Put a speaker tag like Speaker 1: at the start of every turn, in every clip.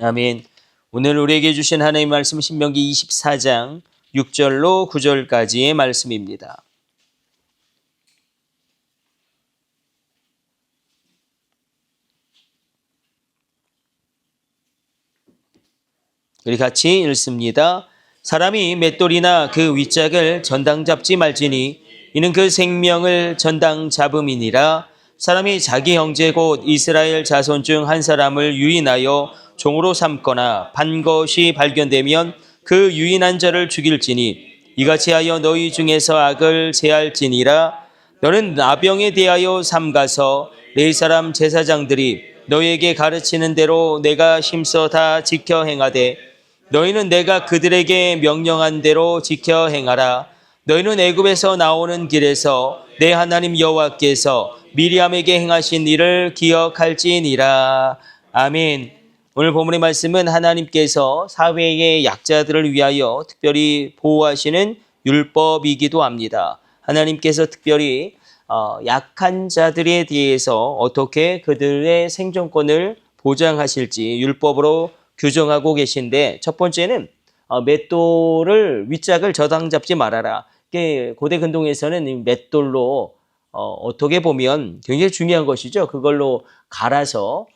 Speaker 1: 아멘. 오늘 우리에게 주신 하나님의 말씀 신명기 24장 6절로 9절까지의 말씀입니다. 우리 같이 읽습니다. 사람이 맷돌이나 그 윗짝을 전당 잡지 말지니 이는 그 생명을 전당 잡음이니라. 사람이 자기 형제 곧 이스라엘 자손 중 한 사람을 유인하여 종으로 삼거나 반 것이 발견되면 그 유인한 자를 죽일지니 이같이 하여 너희 중에서 악을 제할지니라. 너는 나병에 대하여 삼가서 네 사람 제사장들이 너희에게 가르치는 대로 내가 힘써 다 지켜 행하되 너희는 내가 그들에게 명령한 대로 지켜 행하라. 너희는 애굽에서 나오는 길에서 내 하나님 여호와께서 미리암에게 행하신 일을 기억할지니라. 아멘. 오늘 본문의 말씀은 하나님께서 사회의 약자들을 위하여 특별히 보호하시는 율법이기도 합니다. 하나님께서 특별히 약한 자들에 대해서 어떻게 그들의 생존권을 보장하실지 율법으로 규정하고 계신데, 첫 번째는 맷돌을 윗짝을 저당 잡지 말아라. 고대 근동에서는 이 맷돌로 어떻게 보면 굉장히 중요한 것이죠. 그걸로 갈아서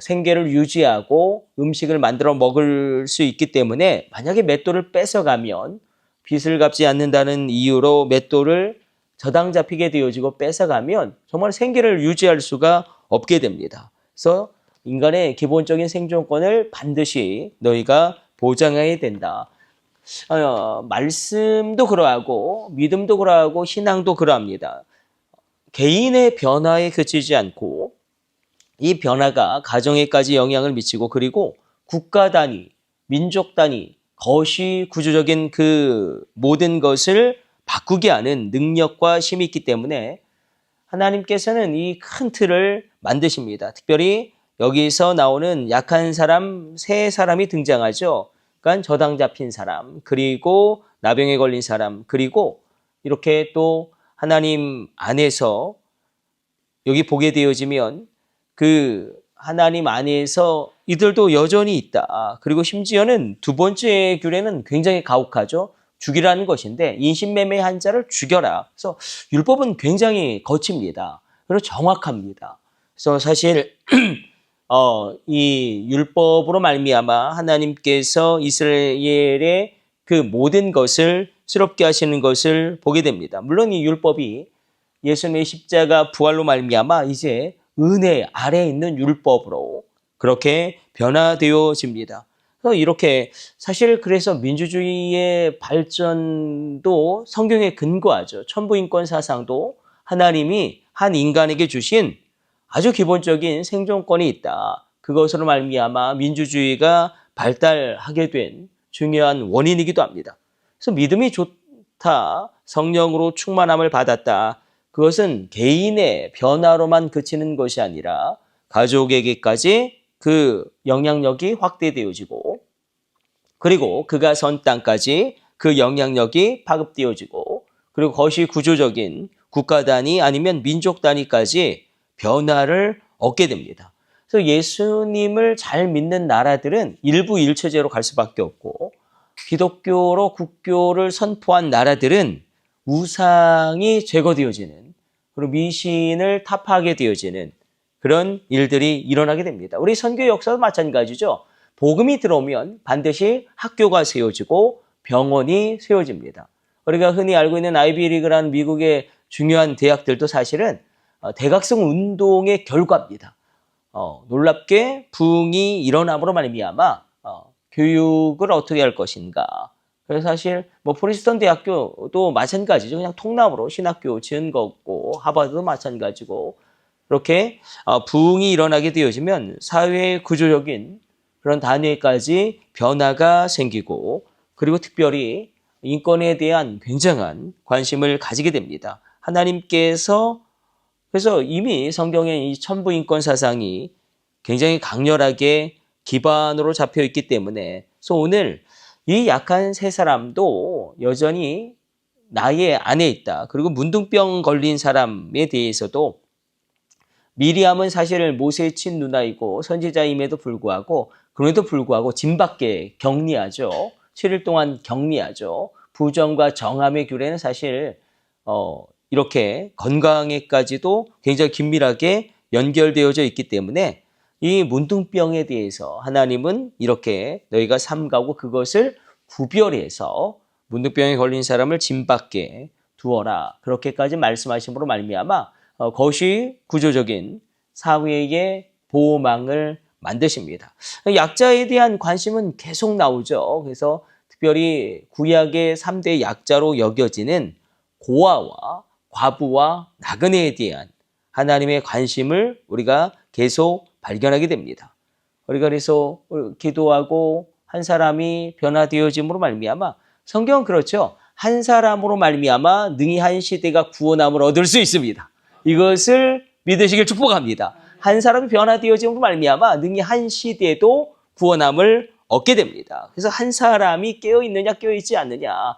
Speaker 1: 생계를 유지하고 음식을 만들어 먹을 수 있기 때문에 만약에 맷돌을 뺏어가면 빚을 갚지 않는다는 이유로 맷돌을 저당 잡히게 되어지고 뺏어가면 정말 생계를 유지할 수가 없게 됩니다. 그래서 인간의 기본적인 생존권을 반드시 너희가 보장해야 된다. 말씀도 그러하고 믿음도 그러하고 신앙도 그러합니다. 개인의 변화에 그치지 않고 이 변화가 가정에까지 영향을 미치고, 그리고 국가 단위, 민족 단위, 거시 구조적인 그 모든 것을 바꾸게 하는 능력과 힘이 있기 때문에 하나님께서는 이 큰 틀을 만드십니다. 특별히 여기서 나오는 약한 사람, 세 사람이 등장하죠. 그러니까 저당 잡힌 사람, 그리고 나병에 걸린 사람, 그리고 이렇게 또 하나님 안에서 여기 보게 되어지면 그 하나님 안에서 이들도 여전히 있다. 그리고 심지어는 두 번째 규례는 굉장히 가혹하죠. 죽이라는 것인데 인신매매한 자를 죽여라. 그래서 율법은 굉장히 거칩니다. 그리고 정확합니다. 그래서 사실 이 율법으로 말미암아 하나님께서 이스라엘의 그 모든 것을 새롭게 하시는 것을 보게 됩니다. 물론 이 율법이 예수님의 십자가 부활로 말미암아 이제 은혜 아래에 있는 율법으로 그렇게 변화되어집니다. 이렇게 사실 그래서 민주주의의 발전도 성경에 근거하죠. 천부인권 사상도 하나님이 한 인간에게 주신 아주 기본적인 생존권이 있다. 그것으로 말미암아 민주주의가 발달하게 된 중요한 원인이기도 합니다. 그래서 믿음이 좋다, 성령으로 충만함을 받았다. 그것은 개인의 변화로만 그치는 것이 아니라 가족에게까지 그 영향력이 확대되어지고, 그리고 그가 선 땅까지 그 영향력이 파급되어지고, 그리고 거시 구조적인 국가 단위 아니면 민족 단위까지 변화를 얻게 됩니다. 그래서 예수님을 잘 믿는 나라들은 일부 일체제로 갈 수밖에 없고, 기독교로 국교를 선포한 나라들은 우상이 제거되어지는, 그리고 미신을 타파하게 되어지는 그런 일들이 일어나게 됩니다. 우리 선교 역사도 마찬가지죠. 복음이 들어오면 반드시 학교가 세워지고 병원이 세워집니다. 우리가 흔히 알고 있는 아이비리그라는 미국의 중요한 대학들도 사실은 대각성 운동의 결과입니다. 놀랍게 부흥이 일어남으로 말미암아 교육을 어떻게 할 것인가. 그래서 사실 프린스턴 대학교도 마찬가지죠. 그냥 통나무로 신학교 지은 거고, 하버드도 마찬가지고, 이렇게 부흥이 일어나게 되어지면 사회 구조적인 그런 단위까지 변화가 생기고, 그리고 특별히 인권에 대한 굉장한 관심을 가지게 됩니다. 하나님께서 그래서 이미 성경의 이 천부인권 사상이 굉장히 강렬하게 기반으로 잡혀 있기 때문에, 그래서 오늘 이 약한 세 사람도 여전히 나의 안에 있다. 그리고 문둥병 걸린 사람에 대해서도 미리암은 사실 모세의 친누나이고 선지자임에도 불구하고 그럼에도 불구하고 짐밖에 격리하죠. 7일 동안 격리하죠. 부정과 정함의 규례는 사실 이렇게 건강에까지도 굉장히 긴밀하게 연결되어져 있기 때문에 이 문둥병에 대해서 하나님은 이렇게 너희가 삼가고 그것을 구별해서 문둥병에 걸린 사람을 짐 밖에 두어라. 그렇게까지 말씀하심으로 말미암아 그것이 구조적인 사회의 보호망을 만드십니다. 약자에 대한 관심은 계속 나오죠. 그래서 특별히 구약의 3대 약자로 여겨지는 고아와 과부와 나그네에 대한 하나님의 관심을 우리가 계속 발견하게 됩니다. 우리가 그래서 기도하고 한 사람이 변화되어짐으로 말미암아 성경은 그렇죠. 한 사람으로 말미암아 능히 한 시대가 구원함을 얻을 수 있습니다. 이것을 믿으시길 축복합니다. 한 사람이 변화되어짐으로 말미암아 능히 한 시대도 구원함을 얻게 됩니다. 그래서 한 사람이 깨어있느냐 깨어있지 않느냐.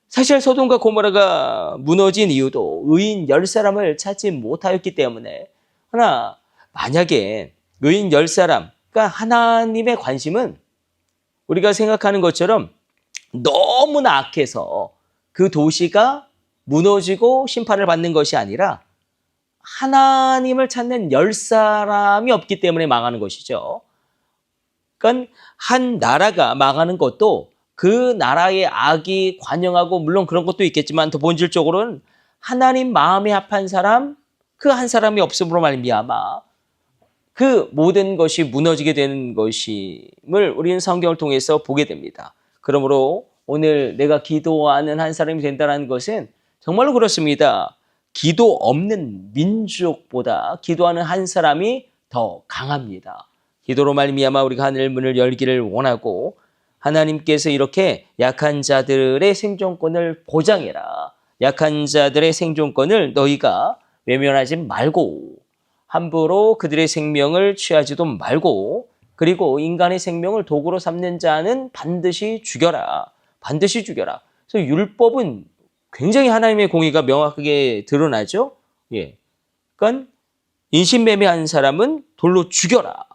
Speaker 1: 사실 소돔과 고모라가 무너진 이유도 의인 10사람을 찾지 못하였기 때문에 그러나 만약에 의인 10사람, 그러니까 하나님의 관심은 우리가 생각하는 것처럼 너무나 악해서 그 도시가 무너지고 심판을 받는 것이 아니라 하나님을 찾는 10사람이 없기 때문에 망하는 것이죠. 그러니까 한 나라가 망하는 것도 그 나라의 악이 관영하고 물론 그런 것도 있겠지만 더 본질적으로는 하나님 마음에 합한 사람, 그 한 사람이 없음으로 말미암아 그 모든 것이 무너지게 되는 것임을 우리는 성경을 통해서 보게 됩니다. 그러므로 오늘 내가 기도하는 한 사람이 된다는 것은 정말로 그렇습니다. 기도 없는 민족보다 기도하는 한 사람이 더 강합니다. 기도로 말미암아 우리가 하늘 문을 열기를 원하고 하나님께서 이렇게 약한 자들의 생존권을 보장해라. 약한 자들의 생존권을 너희가 외면하지 말고 함부로 그들의 생명을 취하지도 말고 그리고 인간의 생명을 도구로 삼는 자는 반드시 죽여라. 반드시 죽여라. 그래서 율법은 굉장히 하나님의 공의가 명확하게 드러나죠. 예. 그러니까 인신매매한 사람은 돌로 죽여라.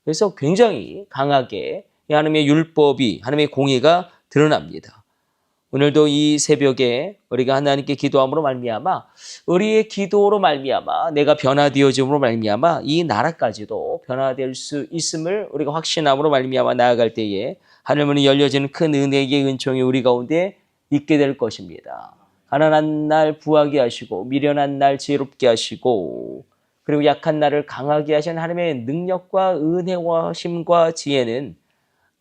Speaker 1: 그래서 굉장히 강하게 하나님의 율법이 하나님의 공의가 드러납니다. 오늘도 이 새벽에 우리가 하나님께 기도함으로 말미암아 우리의 기도로 말미암아 내가 변화되어짐으로 말미암아 이 나라까지도 변화될 수 있음을 우리가 확신함으로 말미암아 나아갈 때에 하늘문이 열려지는 큰 은혜의 은총이 우리 가운데 있게 될 것입니다. 가난한 날 부하게 하시고 미련한 날 지혜롭게 하시고 그리고 약한 날을 강하게 하신 하나님의 능력과 은혜와 힘과 지혜는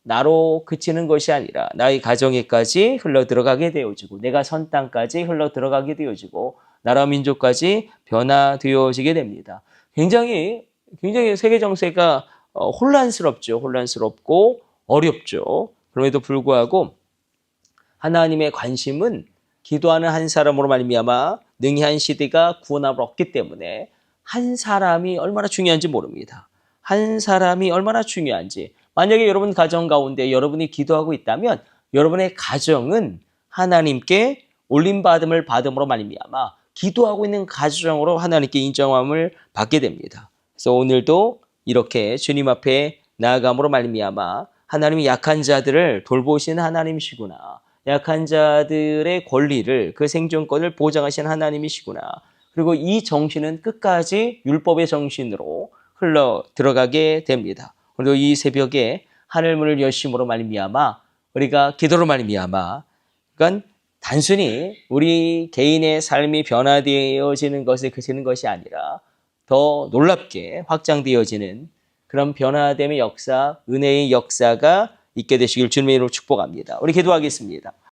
Speaker 1: 나로 그치는 것이 아니라 나의 가정에까지 흘러들어가게 되어지고 내가 선 땅까지 흘러들어가게 되어지고 나라 민족까지 변화되어지게 됩니다. 굉장히 세계 정세가 혼란스럽죠. 혼란스럽고 어렵죠. 그럼에도 불구하고 하나님의 관심은 기도하는 한 사람으로 말미암아 능히 한 시대가 구원함을 얻기 때문에 한 사람이 얼마나 중요한지 모릅니다. 한 사람이 얼마나 중요한지. 만약에 여러분 가정 가운데 여러분이 기도하고 있다면 여러분의 가정은 하나님께 올림받음을 받음으로 말미암아 기도하고 있는 가정으로 하나님께 인정함을 받게 됩니다. 그래서 오늘도 이렇게 주님 앞에 나아감으로 말미암아 하나님이 약한 자들을 돌보시는 하나님이시구나. 약한 자들의 권리를 그 생존권을 보장하시는 하나님이시구나. 그리고 이 정신은 끝까지 율법의 정신으로 흘러 들어가게 됩니다. 오늘도 이 새벽에 하늘문을 여심으로 말미암아 우리가 기도로 말미암아 그러니까 단순히 우리 개인의 삶이 변화되어지는 것에 그치는 것이 아니라 더 놀랍게 확장되어지는 그런 변화됨의 역사, 은혜의 역사가 있게 되시길 주님의 이름으로 축복합니다. 우리 기도하겠습니다.